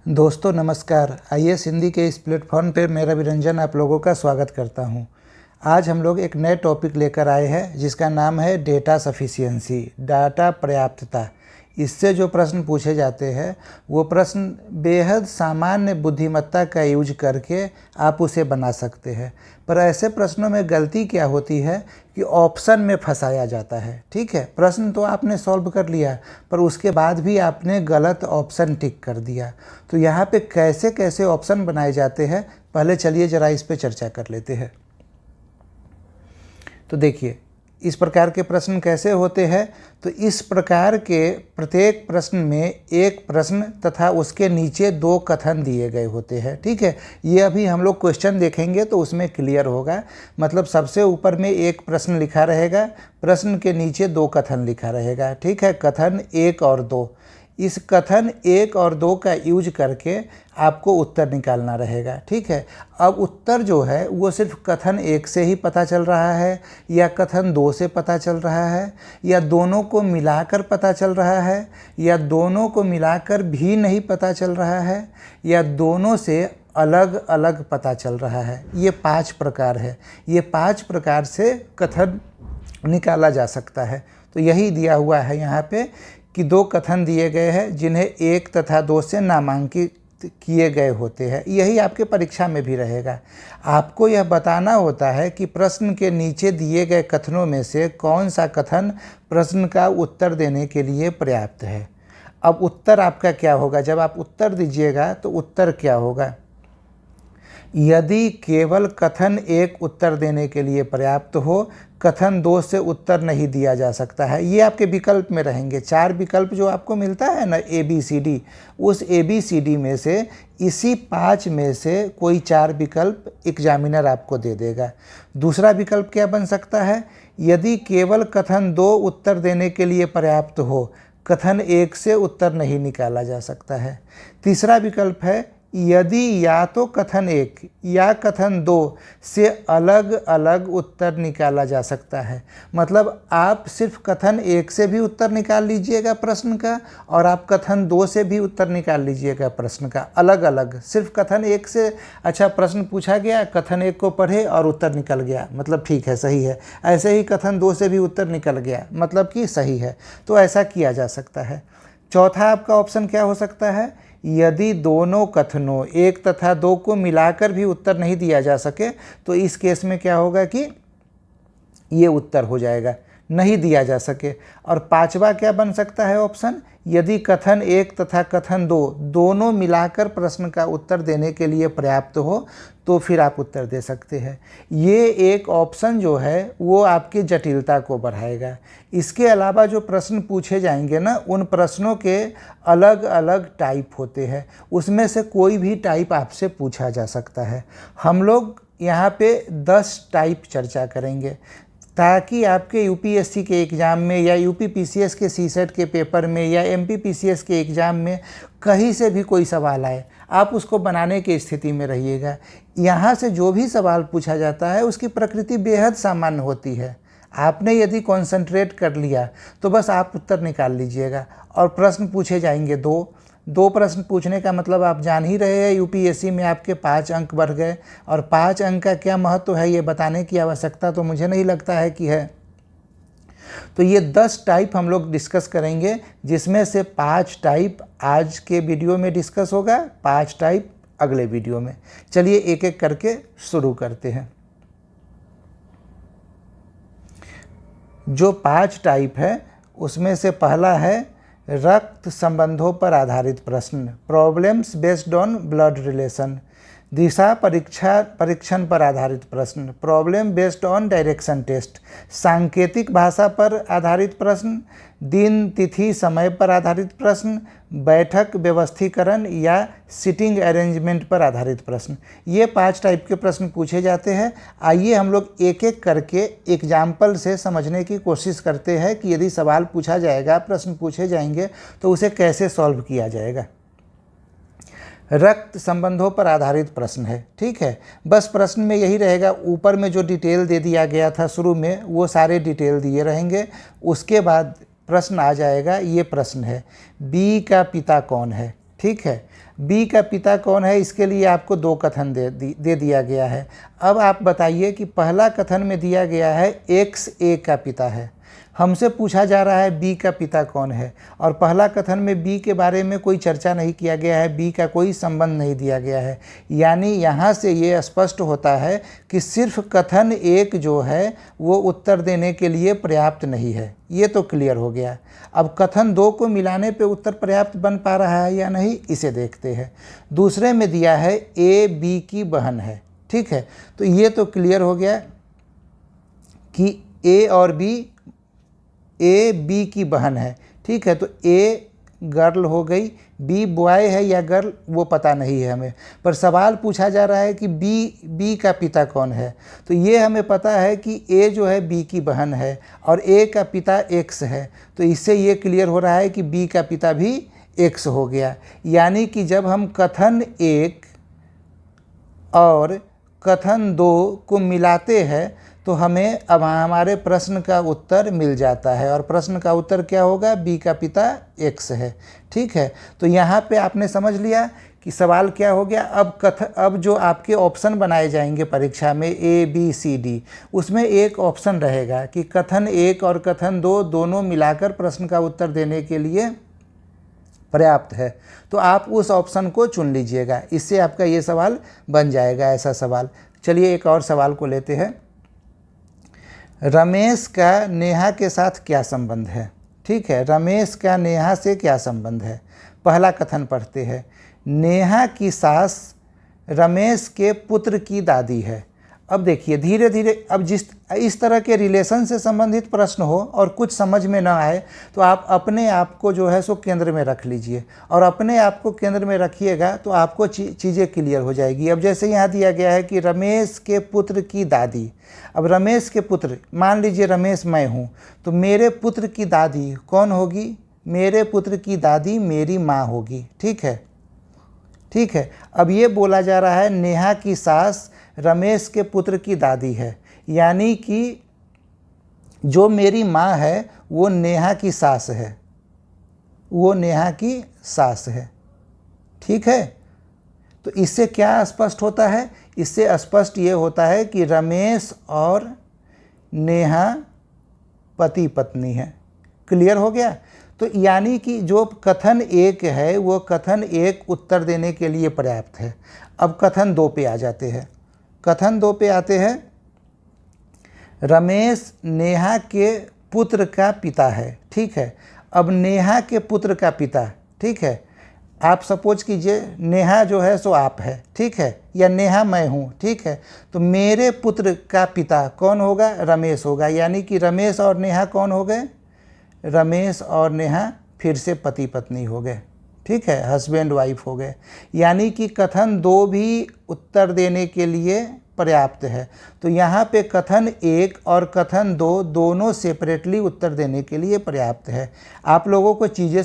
दोस्तों नमस्कार। आईएएस हिंदी के इस प्लेटफॉर्म पर मैं रवि रंजन आप लोगों का स्वागत करता हूं। आज हम लोग एक नए टॉपिक लेकर आए हैं जिसका नाम है डेटा सफिशिएंसी, डाटा पर्याप्तता। इससे जो प्रश्न पूछे जाते हैं वो प्रश्न बेहद सामान्य बुद्धिमत्ता का यूज करके आप उसे बना सकते हैं। पर ऐसे प्रश्नों में गलती क्या होती है कि ऑप्शन में फंसाया जाता है। ठीक है, प्रश्न तो आपने सॉल्व कर लिया पर उसके बाद भी आपने गलत ऑप्शन टिक कर दिया। तो यहाँ पे कैसे कैसे ऑप्शन बनाए जाते हैं, पहले चलिए ज़रा इस पे चर्चा कर लेते हैं। तो देखिए इस प्रकार के प्रश्न कैसे होते हैं। तो इस प्रकार के प्रत्येक प्रश्न में एक प्रश्न तथा उसके नीचे दो कथन दिए गए होते हैं। ठीक है, ये अभी हम लोग क्वेश्चन देखेंगे तो उसमें क्लियर होगा। मतलब सबसे ऊपर में एक प्रश्न लिखा रहेगा, प्रश्न के नीचे दो कथन लिखा रहेगा। ठीक है, कथन 1 और 2। इस कथन 1 और 2 का यूज करके आपको उत्तर निकालना रहेगा। ठीक है, अब उत्तर जो है वो सिर्फ कथन 1 से ही पता चल रहा है या कथन 2 से पता चल रहा है या दोनों को मिलाकर पता चल रहा है या दोनों को मिलाकर भी नहीं पता चल रहा है या दोनों से अलग अलग पता चल रहा है। ये 5 प्रकार है। ये 5 प्रकार से कथन निकाला जा सकता है। तो यही दिया हुआ है यहाँ पे कि दो कथन दिए गए हैं जिन्हें 1 तथा 2 से नामांकित किए गए होते हैं। यही आपके परीक्षा में भी रहेगा। आपको यह बताना होता है कि प्रश्न के नीचे दिए गए कथनों में से कौन सा कथन प्रश्न का उत्तर देने के लिए पर्याप्त है। अब उत्तर आपका क्या होगा, जब आप उत्तर दीजिएगा तो उत्तर क्या होगा। यदि केवल कथन 1 उत्तर देने के लिए पर्याप्त हो, कथन 2 से उत्तर नहीं दिया जा सकता है। ये आपके विकल्प में रहेंगे। 4 विकल्प जो आपको मिलता है ना, ABCD, उस ABCD में से इसी 5 में से कोई 4 विकल्प एग्जामिनर आपको दे देगा। दूसरा विकल्प क्या बन सकता है, यदि केवल कथन 2 उत्तर देने के लिए पर्याप्त हो, कथन 1 से उत्तर नहीं निकाला जा सकता है। तीसरा विकल्प है यदि या तो कथन 1 या कथन 2 से अलग अलग उत्तर निकाला जा सकता है। मतलब आप सिर्फ कथन 1 से भी उत्तर निकाल लीजिएगा प्रश्न का और आप कथन 2 से भी उत्तर निकाल लीजिएगा प्रश्न का, अलग अलग। सिर्फ कथन 1 से अच्छा प्रश्न पूछा गया, कथन 1 को पढ़े और उत्तर निकल गया, मतलब ठीक है, सही है। ऐसे ही कथन 2 से भी उत्तर निकल गया, मतलब कि सही है। तो ऐसा किया जा सकता है। चौथा आपका ऑप्शन क्या हो सकता है, यदि दोनों कथनों 1 तथा 2 को मिलाकर भी उत्तर नहीं दिया जा सके तो इस केस में क्या होगा कि ये उत्तर हो जाएगा, नहीं दिया जा सके। और पांचवा क्या बन सकता है ऑप्शन, यदि कथन 1 तथा कथन 2 दोनों मिलाकर प्रश्न का उत्तर देने के लिए पर्याप्त हो तो फिर आप उत्तर दे सकते हैं। ये एक ऑप्शन जो है वो आपकी जटिलता को बढ़ाएगा। इसके अलावा जो प्रश्न पूछे जाएंगे ना, उन प्रश्नों के अलग अलग टाइप होते हैं, उसमें से कोई भी टाइप आपसे पूछा जा सकता है। हम लोग यहाँ पे 10 टाइप चर्चा करेंगे ताकि आपके यूपीएससी के एग्ज़ाम में या यूपीपीसीएस के सीसेट के पेपर में या एमपीपीसीएस के एग्ज़ाम में कहीं से भी कोई सवाल आए, आप उसको बनाने की स्थिति में रहिएगा। यहाँ से जो भी सवाल पूछा जाता है उसकी प्रकृति बेहद सामान्य होती है। आपने यदि कंसंट्रेट कर लिया तो बस आप उत्तर निकाल लीजिएगा। और प्रश्न पूछे जाएंगे दो प्रश्न पूछने का मतलब आप जान ही रहे हैं, यूपीएससी में आपके 5 अंक बढ़ गए। और 5 अंक का क्या महत्व है ये बताने की आवश्यकता तो मुझे नहीं लगता है कि है। तो ये 10 टाइप हम लोग डिस्कस करेंगे, जिसमें से 5 टाइप आज के वीडियो में डिस्कस होगा, 5 टाइप अगले वीडियो में। चलिए एक एक करके शुरू करते हैं। जो 5 टाइप है उसमें से पहला है रक्त संबंधों पर आधारित प्रश्न, problems based on blood relation. दिशा परीक्षण पर आधारित प्रश्न, problem based on direction test. सांकेतिक भाषा पर आधारित प्रश्न, दिन तिथि समय पर आधारित प्रश्न, बैठक व्यवस्थीकरण या सिटिंग अरेंजमेंट पर आधारित प्रश्न। ये 5 टाइप के प्रश्न पूछे जाते हैं। आइए हम लोग एक एक करके एग्जाम्पल से समझने की कोशिश करते हैं कि यदि सवाल पूछा जाएगा, प्रश्न पूछे जाएंगे तो उसे कैसे सॉल्व किया जाएगा। रक्त संबंधों पर आधारित प्रश्न है। ठीक है, बस प्रश्न में यही रहेगा, ऊपर में जो डिटेल दे दिया गया था शुरू में वो सारे डिटेल दिए रहेंगे। उसके बाद प्रश्न आ जाएगा, ये प्रश्न है बी का पिता कौन है। ठीक है। बी का पिता कौन है, इसके लिए आपको 2 कथन दे दिया गया है। अब आप बताइए कि पहला कथन में दिया गया है एक्स ए का पिता है, हमसे पूछा जा रहा है बी का पिता कौन है, और पहला कथन में बी के बारे में कोई चर्चा नहीं किया गया है, बी का कोई संबंध नहीं दिया गया है। यानी यहाँ से ये स्पष्ट होता है कि सिर्फ कथन एक जो है वो उत्तर देने के लिए पर्याप्त नहीं है। ये तो क्लियर हो गया। अब कथन 2 को मिलाने पे उत्तर पर्याप्त बन पा रहा है या नहीं, इसे देखते हैं। दूसरे में दिया है ए बी की बहन है, ठीक है। तो ये तो क्लियर हो गया कि ए और बी, ए बी की बहन है, ठीक है। तो ए गर्ल हो गई, बी बॉय है या गर्ल वो पता नहीं है हमें, पर सवाल पूछा जा रहा है कि बी का पिता कौन है। तो ये हमें पता है कि ए जो है बी की बहन है और ए का पिता एक्स है। तो इससे ये क्लियर हो रहा है कि बी का पिता भी एक्स हो गया। यानी कि जब हम कथन 1 और कथन 2 को मिलाते हैं तो हमें अब हमारे प्रश्न का उत्तर मिल जाता है, और प्रश्न का उत्तर क्या होगा, बी का पिता एक्स है, ठीक है। तो यहाँ पे आपने समझ लिया कि सवाल क्या हो गया। अब जो आपके ऑप्शन बनाए जाएंगे परीक्षा में ए बी सी डी, उसमें एक ऑप्शन रहेगा कि कथन 1 और कथन 2 दोनों मिलाकर प्रश्न का उत्तर देने के लिए पर्याप्त है। तो आप उस ऑप्शन को चुन लीजिएगा, इससे आपका ये सवाल बन जाएगा, ऐसा सवाल। चलिए एक और सवाल को लेते हैं। रमेश का नेहा के साथ क्या संबंध है, ठीक है। रमेश का नेहा से क्या संबंध है। पहला कथन पढ़ते हैं। नेहा की सास रमेश के पुत्र की दादी है। अब देखिए धीरे धीरे, अब इस तरह के रिलेशन से संबंधित प्रश्न हो और कुछ समझ में ना आए तो आप अपने आप को जो है सो केंद्र में रख लीजिए, और अपने आप को केंद्र में रखिएगा तो आपको चीज़ें क्लियर हो जाएगी। अब जैसे यहाँ दिया गया है कि रमेश के पुत्र की दादी। अब रमेश के पुत्र, मान लीजिए रमेश मैं हूँ, तो मेरे पुत्र की दादी कौन होगी, मेरे पुत्र की दादी मेरी माँ होगी, ठीक है, ठीक है। अब ये बोला जा रहा है नेहा की सास रमेश के पुत्र की दादी है, यानी कि जो मेरी माँ है वो नेहा की सास है, वो नेहा की सास है, ठीक है। तो इससे क्या स्पष्ट होता है, इससे स्पष्ट ये होता है कि रमेश और नेहा पति पत्नी है। क्लियर हो गया। तो यानी कि जो कथन 1 है वो कथन 1 उत्तर देने के लिए पर्याप्त है। अब कथन 2 पे आ जाते हैं। कथन 2 पे आते हैं। रमेश नेहा के पुत्र का पिता है, ठीक है। अब नेहा के पुत्र का पिता, ठीक है। आप सपोज कीजिए नेहा जो है सो आप है, ठीक है, या नेहा मैं हूँ, ठीक है। तो मेरे पुत्र का पिता कौन होगा, रमेश होगा। यानी कि रमेश और नेहा कौन हो गए, रमेश और नेहा फिर से पति पत्नी हो गए, ठीक है, हस्बैंड वाइफ हो गए। यानी कि कथन 2 भी उत्तर देने के लिए पर्याप्त है। तो यहाँ पे कथन 1 और कथन 2 दोनों सेपरेटली उत्तर देने के लिए पर्याप्त है। आप लोगों को चीज़ें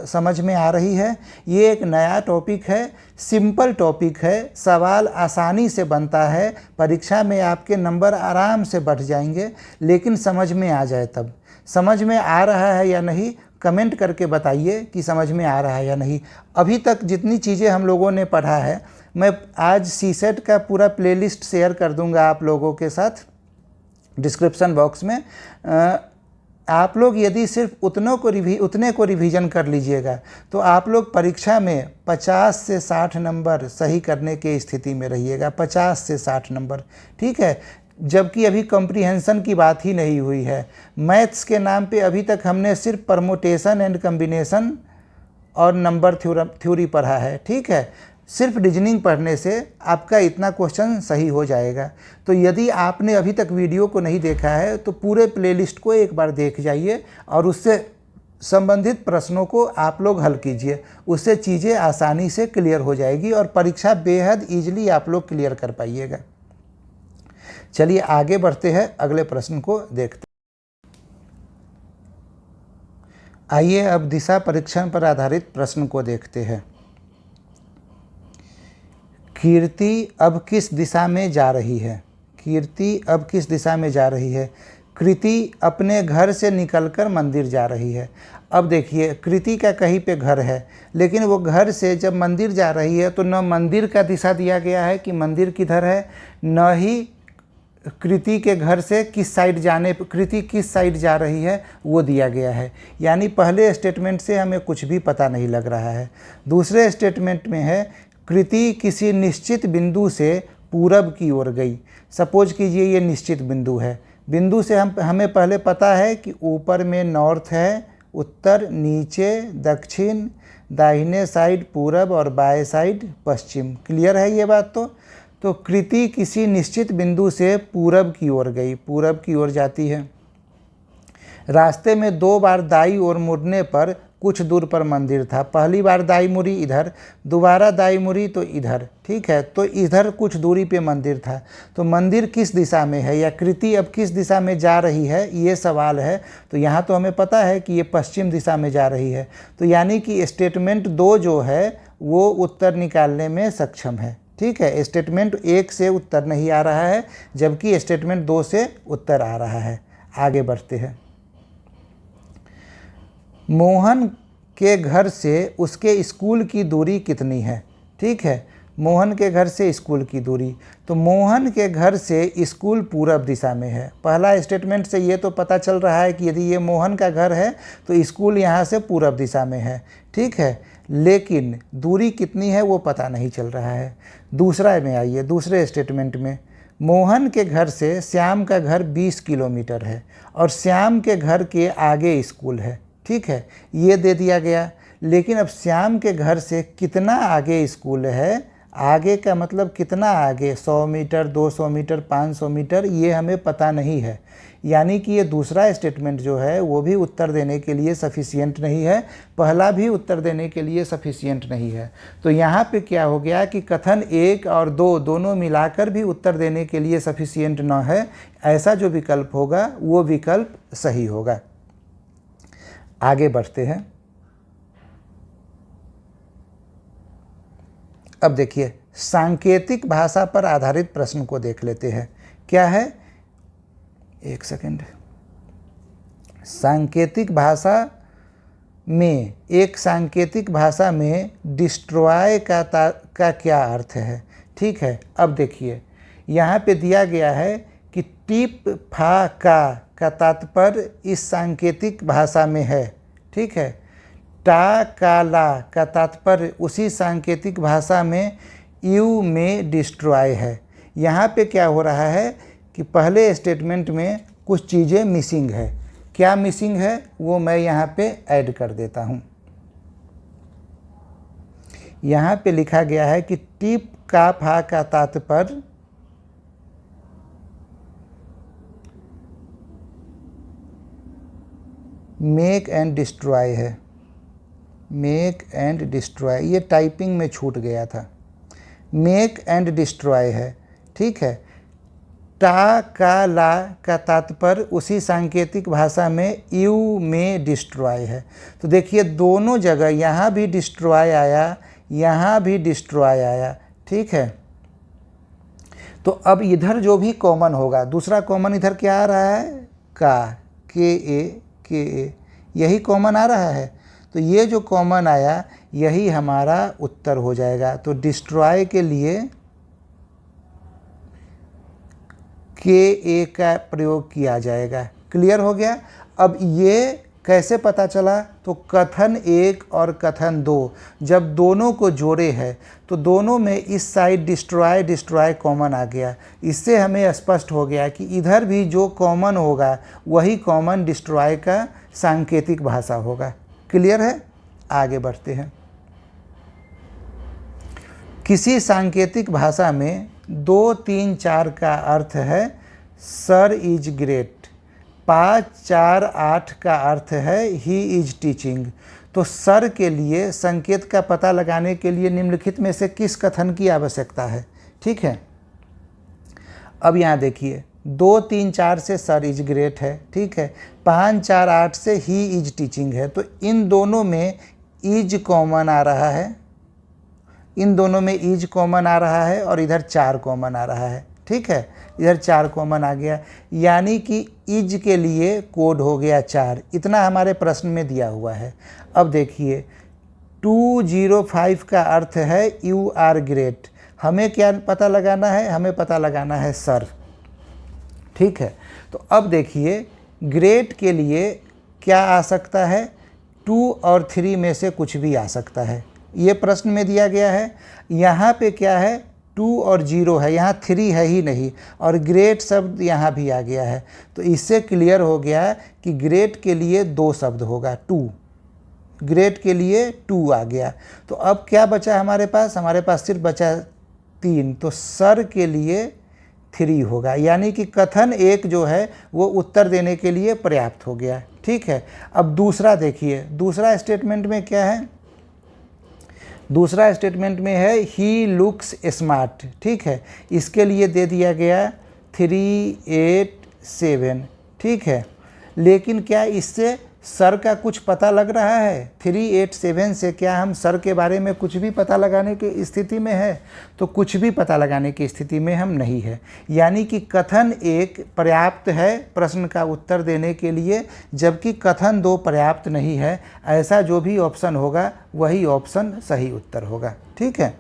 समझ में आ रही है। ये एक नया टॉपिक है, सिंपल टॉपिक है, सवाल आसानी से बनता है, परीक्षा में आपके नंबर आराम से बढ़ जाएंगे, लेकिन समझ में आ जाए तब। समझ में आ रहा है या नहीं कमेंट करके बताइए कि समझ में आ रहा है या नहीं। अभी तक जितनी चीज़ें हम लोगों ने पढ़ा है, मैं आज सीसेट का पूरा प्लेलिस्ट शेयर कर दूंगा आप लोगों के साथ डिस्क्रिप्शन बॉक्स में। आप लोग यदि सिर्फ उतने को रिवीजन कर लीजिएगा तो आप लोग परीक्षा में 50 से 60 नंबर सही करने की स्थिति में रहिएगा। 50 से 60 नंबर, ठीक है। जबकि अभी कॉम्प्रिहेंशन की बात ही नहीं हुई है। मैथ्स के नाम पे अभी तक हमने सिर्फ परमोटेशन एंड कम्बिनेशन और नंबर थ्योरी पढ़ा है, ठीक है। सिर्फ रीजनिंग पढ़ने से आपका इतना क्वेश्चन सही हो जाएगा। तो यदि आपने अभी तक वीडियो को नहीं देखा है तो पूरे प्लेलिस्ट को एक बार देख जाइए और उससे संबंधित प्रश्नों को आप लोग हल कीजिए। उससे चीज़ें आसानी से क्लियर हो जाएगी और परीक्षा बेहद ईजिली आप लोग क्लियर कर पाइएगा। चलिए आगे बढ़ते हैं, अगले प्रश्न को देखते हैं। आइए अब दिशा परीक्षण पर आधारित प्रश्न को देखते हैं। कीर्ति अब किस दिशा में जा रही है, कीर्ति अब किस दिशा में जा रही है। कृति अपने घर से निकलकर मंदिर जा रही है। अब देखिए कृति का कहीं पे घर है, लेकिन वो घर से जब मंदिर जा रही है तो न मंदिर का दिशा दिया गया है कि मंदिर किधर है, न ही कृति के घर से किस साइड जाने कृति किस साइड जा रही है वो दिया गया है। यानी पहले स्टेटमेंट से हमें कुछ भी पता नहीं लग रहा है। दूसरे स्टेटमेंट में है कृति किसी निश्चित बिंदु से पूरब की ओर गई। सपोज कीजिए ये निश्चित बिंदु है, बिंदु से हमें पहले पता है कि ऊपर में नॉर्थ है, उत्तर, नीचे दक्षिण, दाहिने साइड पूरब और बाएं साइड पश्चिम। क्लियर है ये बात? तो कृति किसी निश्चित बिंदु से पूरब की ओर गई, पूरब की ओर जाती है। रास्ते में 2 बार दाईं ओर मुड़ने पर कुछ दूर पर मंदिर था। पहली बार दाईं मुड़ी इधर, दोबारा दाईं मुड़ी तो इधर, ठीक है। तो इधर कुछ दूरी पे मंदिर था। तो मंदिर किस दिशा में है या कृति अब किस दिशा में जा रही है, ये सवाल है। तो यहाँ तो हमें पता है कि ये पश्चिम दिशा में जा रही है। तो यानी कि स्टेटमेंट 2 जो है वो उत्तर निकालने में सक्षम है, ठीक है। स्टेटमेंट 1 से उत्तर नहीं आ रहा है, जबकि स्टेटमेंट 2 से उत्तर आ रहा है। आगे बढ़ते हैं। मोहन के घर से उसके स्कूल की दूरी कितनी है? ठीक है, मोहन के घर से स्कूल की दूरी। तो मोहन के घर से स्कूल पूरब दिशा में है। पहला स्टेटमेंट से ये तो पता चल रहा है कि यदि ये मोहन का घर है तो स्कूल यहाँ से पूरब दिशा में है, ठीक है। लेकिन दूरी कितनी है वो पता नहीं चल रहा है। दूसरा में आइए, दूसरे स्टेटमेंट में मोहन के घर से श्याम का घर 20 किलोमीटर है और श्याम के घर के आगे स्कूल है, ठीक है। ये दे दिया गया। लेकिन अब श्याम के घर से कितना आगे स्कूल है, आगे का मतलब कितना आगे, 100 मीटर, 200 मीटर, 500 मीटर, ये हमें पता नहीं है। यानी कि ये दूसरा स्टेटमेंट जो है वो भी उत्तर देने के लिए सफिशिएंट नहीं है, पहला भी उत्तर देने के लिए सफिशिएंट नहीं है। तो यहाँ पे क्या हो गया कि कथन 1 और 2 दोनों मिलाकर भी उत्तर देने के लिए सफिशिएंट न है। ऐसा जो विकल्प होगा वो विकल्प सही होगा। आगे बढ़ते हैं। अब देखिए सांकेतिक भाषा पर आधारित प्रश्न को देख लेते हैं। क्या है, एक सेकंड। सांकेतिक भाषा में, एक सांकेतिक भाषा में डिस्ट्रॉय का क्या अर्थ है? ठीक है, अब देखिए यहाँ पे दिया गया है कि टिप फा का तात्पर्य इस सांकेतिक भाषा में है, ठीक है। टा का ला का तात्पर्य उसी सांकेतिक भाषा में यू में डिस्ट्रॉय है। यहाँ पे क्या हो रहा है कि पहले स्टेटमेंट में कुछ चीज़ें मिसिंग है। क्या मिसिंग है वो मैं यहाँ पे ऐड कर देता हूँ। यहाँ पे लिखा गया है कि टिप का फा का तात्पर्य मेक एंड डिस्ट्रॉय है। मेक एंड डिस्ट्रॉय, ये टाइपिंग में छूट गया था। मेक एंड डिस्ट्रॉय है, ठीक है। टा का ला का तात्पर्य उसी सांकेतिक भाषा में यू में डिस्ट्रॉय है। तो देखिए दोनों जगह, यहाँ भी डिस्ट्रॉय आया, यहाँ भी डिस्ट्रॉय आया, ठीक है। तो अब इधर जो भी कॉमन होगा, दूसरा कॉमन इधर क्या आ रहा है, का, के ए, यही कॉमन आ रहा है। तो ये जो कॉमन आया यही हमारा उत्तर हो जाएगा। तो डिस्ट्रॉय के लिए के ए का प्रयोग किया जाएगा। क्लियर हो गया। अब ये कैसे पता चला? तो कथन 1 और कथन 2 जब दोनों को जोड़े हैं तो दोनों में इस साइड डिस्ट्रॉय कॉमन आ गया। इससे हमें स्पष्ट हो गया कि इधर भी जो कॉमन होगा वही कॉमन डिस्ट्रॉय का सांकेतिक भाषा होगा। क्लियर है। आगे बढ़ते हैं। किसी सांकेतिक भाषा में 2, 3, 4 का अर्थ है सर इज ग्रेट, 5, 4, 8 का अर्थ है ही इज टीचिंग। तो सर के लिए संकेत का पता लगाने के लिए निम्नलिखित में से किस कथन की आवश्यकता है? ठीक है, अब यहाँ देखिए 2, 3, 4 से सर इज ग्रेट है, ठीक है। 5, 4, 8 से ही इज टीचिंग है। तो इन दोनों में इज कॉमन आ रहा है, इन दोनों में इज कॉमन आ रहा है और इधर 4 कॉमन आ रहा है, ठीक है, इधर 4 कॉमन आ गया, यानी कि इज के लिए कोड हो गया 4। इतना हमारे प्रश्न में दिया हुआ है। अब देखिए 205 का अर्थ है यू आर ग्रेट। हमें क्या पता लगाना है? हमें पता लगाना है सर। ठीक है, तो अब देखिए ग्रेट के लिए क्या आ सकता है? 2 और 3 में से कुछ भी आ सकता है, ये प्रश्न में दिया गया है। यहाँ पे क्या है? 2 और 0 है, यहाँ 3 है ही नहीं, और ग्रेट शब्द यहाँ भी आ गया है। तो इससे क्लियर हो गया कि ग्रेट के लिए 2 शब्द होगा, 2। ग्रेट के लिए 2 आ गया। तो अब क्या बचा हमारे पास? हमारे पास सिर्फ बचा 3। तो सर के लिए 3 होगा, यानी कि कथन 1 जो है वो उत्तर देने के लिए पर्याप्त हो गया। ठीक है, अब दूसरा देखिए, दूसरा स्टेटमेंट में क्या है? दूसरा स्टेटमेंट में है ही लुक्स स्मार्ट। ठीक है, इसके लिए दे दिया गया 387। ठीक है, लेकिन क्या इससे सर का कुछ पता लग रहा है? 387 से क्या हम सर के बारे में कुछ भी पता लगाने की स्थिति में है? तो कुछ भी पता लगाने की स्थिति में हम नहीं है, यानी कि कथन 1 पर्याप्त है प्रश्न का उत्तर देने के लिए, जबकि कथन 2 पर्याप्त नहीं है। ऐसा जो भी ऑप्शन होगा वही ऑप्शन सही उत्तर होगा। ठीक है,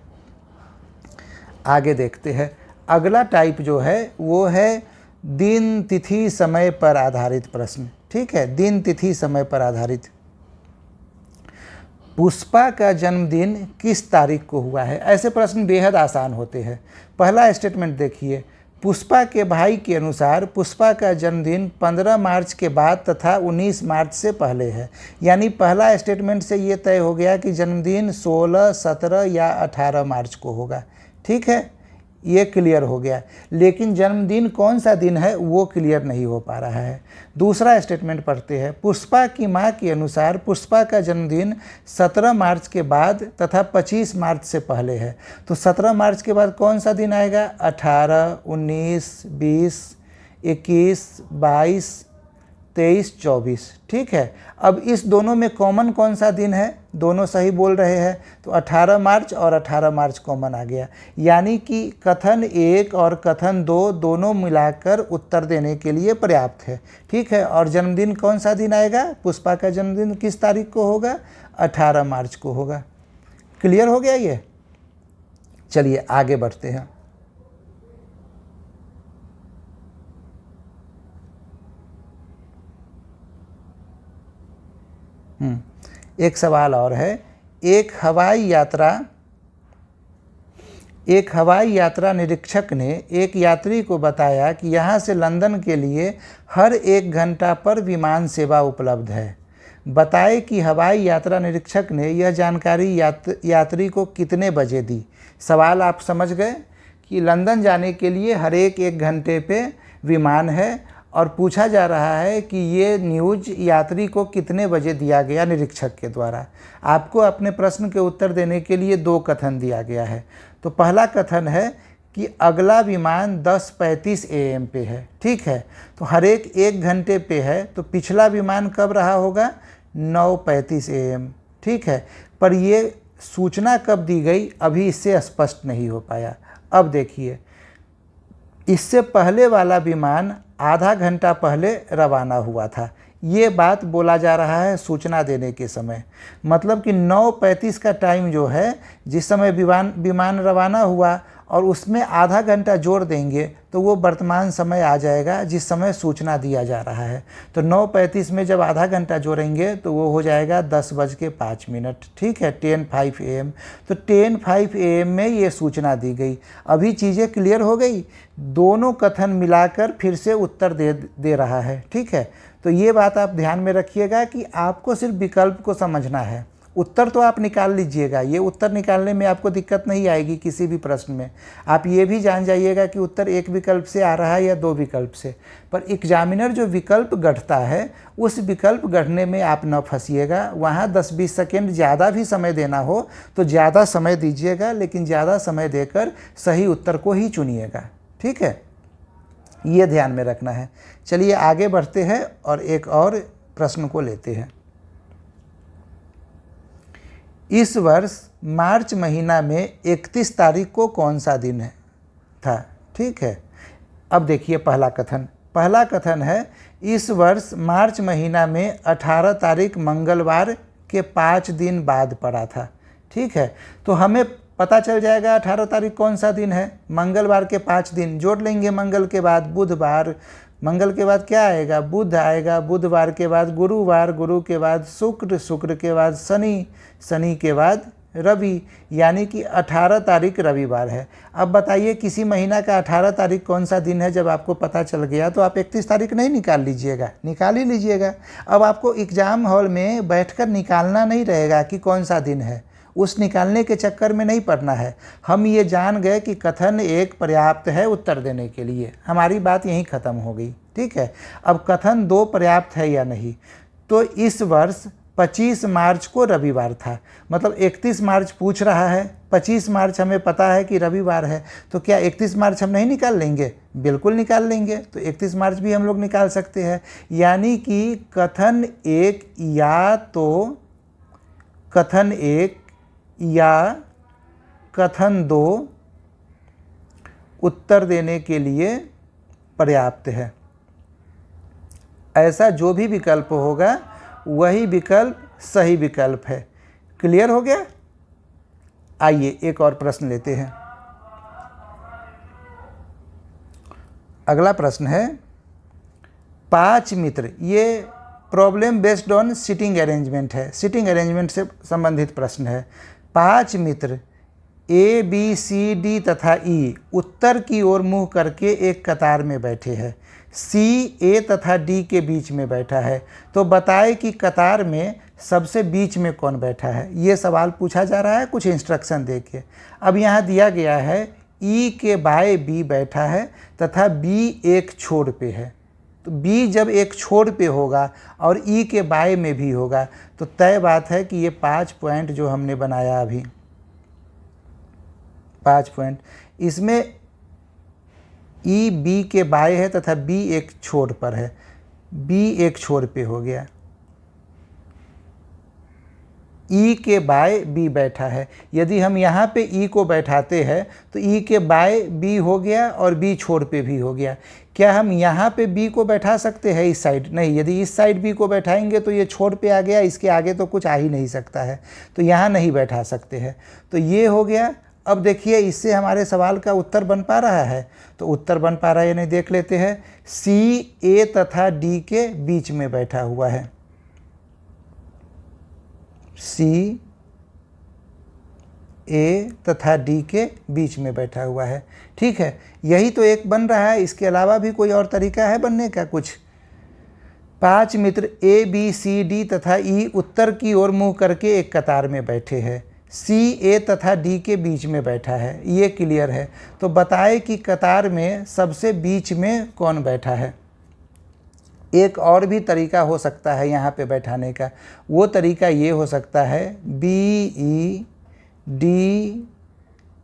आगे देखते हैं। अगला टाइप जो है वो है दिन तिथि समय पर आधारित प्रश्न। ठीक है, दिन तिथि समय पर आधारित। पुष्पा का जन्मदिन किस तारीख को हुआ है? ऐसे प्रश्न बेहद आसान होते हैं। पहला स्टेटमेंट देखिए, पुष्पा के भाई के अनुसार पुष्पा का जन्मदिन 15 मार्च के बाद तथा 19 मार्च से पहले है। यानी पहला स्टेटमेंट से ये तय हो गया कि जन्मदिन 16, 17 या 18 मार्च को होगा। ठीक है, ये क्लियर हो गया, लेकिन जन्मदिन कौन सा दिन है वो क्लियर नहीं हो पा रहा है। दूसरा स्टेटमेंट पढ़ते हैं, पुष्पा की मां के अनुसार पुष्पा का जन्मदिन 17 मार्च के बाद तथा 25 मार्च से पहले है। तो 17 मार्च के बाद कौन सा दिन आएगा? 18, 19, 20, 21, 22, 23, 24। ठीक है, अब इस दोनों में कॉमन कौन सा दिन है? दोनों सही बोल रहे हैं, तो 18 मार्च और 18 मार्च कॉमन आ गया, यानी कि कथन 1 और कथन 2 दोनों मिलाकर उत्तर देने के लिए पर्याप्त है। ठीक है, और जन्मदिन कौन सा दिन आएगा? पुष्पा का जन्मदिन किस तारीख को होगा? 18 मार्च को होगा। क्लियर हो गया ये? चलिए आगे बढ़ते हैं। एक सवाल और है, एक हवाई यात्रा निरीक्षक ने एक यात्री को बताया कि यहाँ से लंदन के लिए हर 1 घंटा पर विमान सेवा उपलब्ध है। बताए कि हवाई यात्रा निरीक्षक ने यह जानकारी यात्री को कितने बजे दी? सवाल आप समझ गए कि लंदन जाने के लिए हर 1 घंटे पे विमान है, और पूछा जा रहा है कि ये न्यूज़ यात्री को कितने बजे दिया गया निरीक्षक के द्वारा। आपको अपने प्रश्न के उत्तर देने के लिए 2 कथन दिया गया है। तो पहला कथन है कि अगला विमान 10:35 AM पे है। ठीक है, तो हर 1 घंटे पे है, तो पिछला विमान कब रहा होगा? 9:35 AM। ठीक है, पर ये सूचना कब दी गई अभी इससे स्पष्ट नहीं हो पाया। अब देखिए, इससे पहले वाला विमान आधा घंटा पहले रवाना हुआ था, ये बात बोला जा रहा है सूचना देने के समय। मतलब कि 9:35 का टाइम जो है जिस समय विमान रवाना हुआ, और उसमें आधा घंटा जोड़ देंगे तो वो वर्तमान समय आ जाएगा जिस समय सूचना दिया जा रहा है। तो 9:35 में जब आधा घंटा जोड़ेंगे तो वो हो जाएगा 10:05। ठीक है, 10:05 AM। तो 10:05 AM में ये सूचना दी गई। अभी चीज़ें क्लियर हो गई, दोनों कथन मिलाकर फिर से उत्तर दे रहा है। ठीक है, तो ये बात आप ध्यान में रखिएगा कि आपको सिर्फ विकल्प को समझना है, उत्तर तो आप निकाल लीजिएगा। ये उत्तर निकालने में आपको दिक्कत नहीं आएगी किसी भी प्रश्न में। आप ये भी जान जाइएगा कि उत्तर 1 विकल्प से आ रहा है या 2 विकल्प से। पर एग्जामिनर जो विकल्प गढ़ता है उस विकल्प गढ़ने में आप न फंसिएगा। वहाँ 10-20 सेकेंड ज़्यादा भी समय देना हो तो ज़्यादा समय दीजिएगा, लेकिन ज़्यादा समय देकर सही उत्तर को ही चुनिएगा। ठीक है, ये ध्यान में रखना है। चलिए आगे बढ़ते हैं और एक और प्रश्न को लेते हैं। इस वर्ष मार्च महीना में 31 तारीख को कौन सा दिन था? ठीक है, अब देखिए पहला कथन है, इस वर्ष मार्च महीना में 18 तारीख मंगलवार के 5 दिन बाद पड़ा था। ठीक है, तो हमें पता चल जाएगा 18 तारीख कौन सा दिन है, मंगलवार के 5 दिन जोड़ लेंगे। मंगल के बाद बुधवार, मंगल के बाद क्या आएगा, बुध आएगा, बुधवार के बाद गुरुवार, गुरु के बाद शुक्र, शुक्र के बाद शनि, शनि के बाद रवि, यानी कि 18 तारीख रविवार है। अब बताइए किसी महीना का 18 तारीख कौन सा दिन है। जब आपको पता चल गया तो आप 31 तारीख नहीं निकाल लीजिएगा, निकाल ही लीजिएगा। अब आपको एग्ज़ाम हॉल में बैठकर निकालना नहीं रहेगा कि कौन सा दिन है, उस निकालने के चक्कर में नहीं पड़ना है। हम ये जान गए कि कथन एक पर्याप्त है उत्तर देने के लिए, हमारी बात यहीं ख़त्म हो गई। ठीक है, अब कथन 2 पर्याप्त है या नहीं। तो इस वर्ष 25 मार्च को रविवार था, मतलब 31 मार्च पूछ रहा है, 25 मार्च हमें पता है कि रविवार है, तो क्या 31 मार्च हम नहीं निकाल लेंगे? बिल्कुल निकाल लेंगे। तो 31 मार्च भी हम लोग निकाल सकते हैं, यानी कि कथन 1 या कथन 2 उत्तर देने के लिए पर्याप्त है। ऐसा जो भी विकल्प होगा वही विकल्प सही विकल्प है। क्लियर हो गया? आइए एक और प्रश्न लेते हैं। अगला प्रश्न है 5 मित्र, ये problem based on seating arrangement है, सीटिंग अरेंजमेंट से संबंधित प्रश्न है। 5 मित्र ए बी सी डी तथा ई उत्तर की ओर मुंह करके एक कतार में बैठे हैं। सी ए तथा डी के बीच में बैठा है, तो बताए कि कतार में सबसे बीच में कौन बैठा है। ये सवाल पूछा जा रहा है कुछ इंस्ट्रक्शन देके। अब यहाँ दिया गया है ई के बाएं बी बैठा है तथा बी एक छोर पे है। तो बी जब एक छोर पे होगा और ई के बाएं में भी होगा तो तय बात है कि ये 5 पॉइंट जो हमने बनाया अभी 5 पॉइंट, इसमें ई बी के बाएं है तथा बी एक छोर पर है, बी एक छोर पे हो गया। ई के बाएं बी बैठा है, यदि हम यहाँ पे ई को बैठाते हैं तो ई के बाएं बी हो गया और बी छोर पे भी हो गया। क्या हम यहाँ पे बी को बैठा सकते हैं इस साइड? नहीं, यदि इस साइड बी को बैठाएंगे तो ये छोर पे आ गया, इसके आगे तो कुछ आ ही नहीं सकता है, तो यहाँ नहीं बैठा सकते हैं। तो ये हो गया। अब देखिए इससे हमारे सवाल का उत्तर बन पा रहा है, तो उत्तर बन पा रहा है या नहीं देख लेते हैं। सी ए तथा डी के बीच में बैठा हुआ है, सी ए तथा डी के बीच में बैठा हुआ है। ठीक है, यही तो एक बन रहा है, इसके अलावा भी कोई और तरीका है बनने का कुछ? 5 मित्र ए बी सी डी तथा ई उत्तर की ओर मुंह करके एक कतार में बैठे हैं। सी ए तथा डी के बीच में बैठा है, ये क्लियर है। तो बताए कि कतार में सबसे बीच में कौन बैठा है। एक और भी तरीका हो सकता है यहाँ पे बैठाने का, वो तरीका ये हो सकता है बी ई डी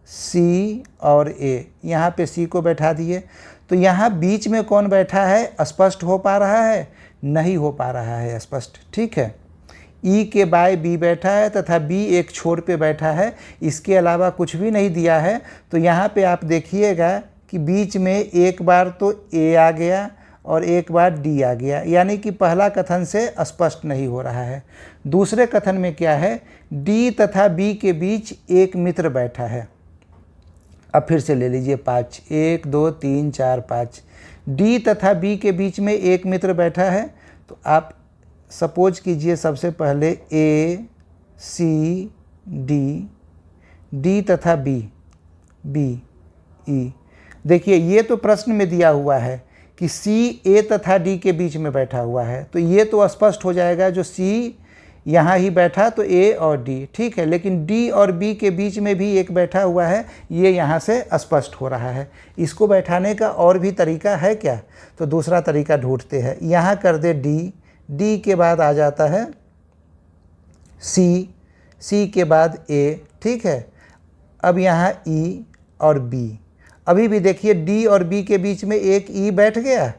सी और ए, यहाँ पे सी को बैठा दिए, तो यहाँ बीच में कौन बैठा है स्पष्ट हो पा रहा है? नहीं हो पा रहा है स्पष्ट। ठीक है, ई के बाएं बी बैठा है तथा बी एक छोर पे बैठा है, इसके अलावा कुछ भी नहीं दिया है। तो यहाँ पे आप देखिएगा कि बीच में एक बार तो ए आ गया और एक बार डी आ गया, यानी कि पहला कथन से स्पष्ट नहीं हो रहा है। दूसरे कथन में क्या है, डी तथा बी के बीच एक मित्र बैठा है। अब फिर से ले लीजिए 5, 1 2 3 4 5, डी तथा बी के बीच में एक मित्र बैठा है। तो आप सपोज कीजिए सबसे पहले ए सी डी, डी तथा बी, बी ई। देखिए ये तो प्रश्न में दिया हुआ है कि सी ए तथा डी के बीच में बैठा हुआ है, तो ये तो स्पष्ट हो जाएगा जो सी यहाँ ही बैठा तो ए और डी। ठीक है, लेकिन डी और बी के बीच में भी एक बैठा हुआ है, ये यहाँ से स्पष्ट हो रहा है। इसको बैठाने का और भी तरीका है क्या? तो दूसरा तरीका ढूंढते हैं। यहाँ कर दे डी, डी के बाद आ जाता है सी, सी के बाद ए। ठीक है, अब यहाँ ई और बी, अभी भी देखिए डी और बी के बीच में एक ई बैठ गया।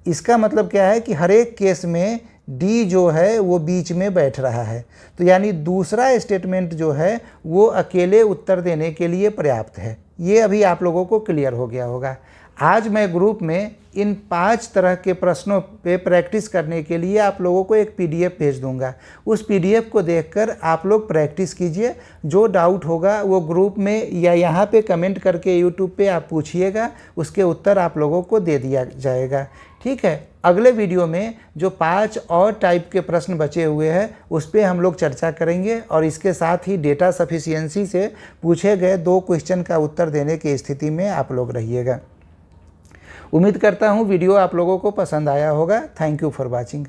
इसका मतलब क्या है कि हर एक केस में डी जो है वो बीच में बैठ रहा है, तो यानी दूसरा स्टेटमेंट जो है वो अकेले उत्तर देने के लिए पर्याप्त है। ये अभी आप लोगों को क्लियर हो गया होगा। आज मैं ग्रुप में इन 5 तरह के प्रश्नों पे प्रैक्टिस करने के लिए आप लोगों को एक PDF भेज दूंगा। उस PDF को देखकर आप लोग प्रैक्टिस कीजिए। जो डाउट होगा वो ग्रुप में या यहाँ पे कमेंट करके यूट्यूब पे आप पूछिएगा, उसके उत्तर आप लोगों को दे दिया जाएगा। ठीक है, अगले वीडियो में जो 5 और टाइप के प्रश्न बचे हुए हैं उस पर हम लोग चर्चा करेंगे और इसके साथ ही डेटा सफिशिएंसी से पूछे गए 2 क्वेश्चन का उत्तर देने की स्थिति में आप लोग रहिएगा। उम्मीद करता हूँ वीडियो आप लोगों को पसंद आया होगा। Thank you for watching.